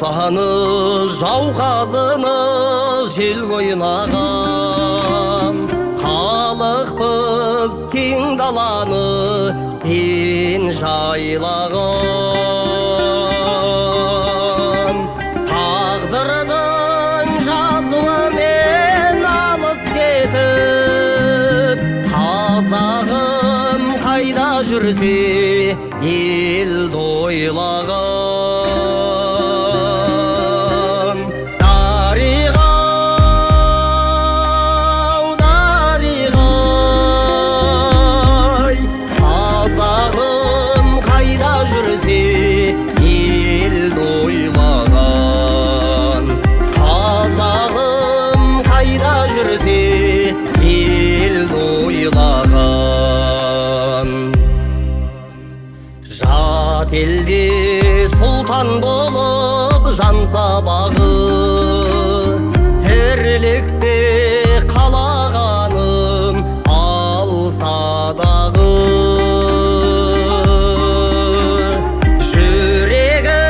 жусаны жауқазыны жел ойнаған халықпыз кең даланы ен жайлаған тағдырдың жазуымен алыс кетіп қазағым қайда жүрсе ел ойлаған дариға-ау дариға-ай қазағым қайда жүрсе ел ойлаған қазағым қайда жүрсе ел ойлаған жат елде сұлтан болып жан сабағы тірлікте қалағаным алса дағы жүрегі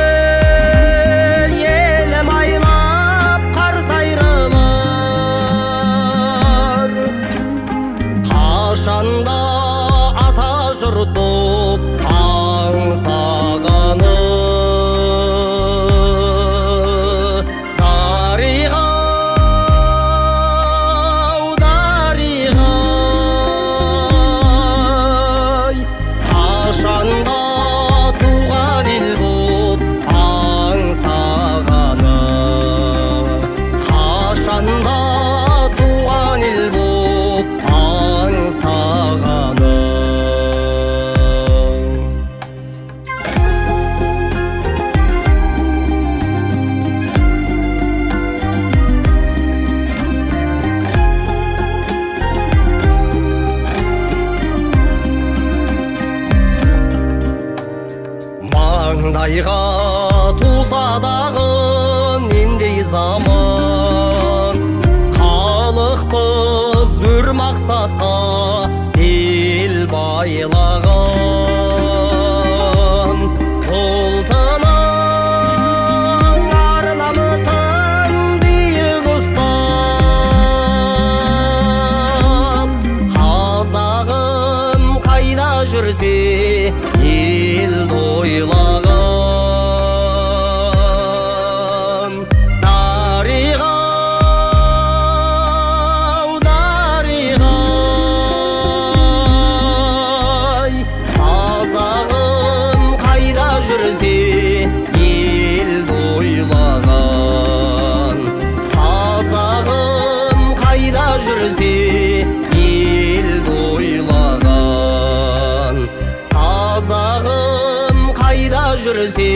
елім айлап қарсы айрылар қашанда ата жұрт боп аңсағаны дариға-ау дариға-ай қашанда туған ел боп аңсағаны қашанда туған ел боп аңсағаны маңдайға туса дағы нендей заман халықпыз өр мақсатқа ел байлаған ұлтының ар намысын биік ұстап қазағым қайда жүрсе ел ойлаған дариға-ау дариға-ай қазағым қайда жүрсе ел ойлаған қазағым қайда жүрсе ел ойлаған қазағым қайда жүрсе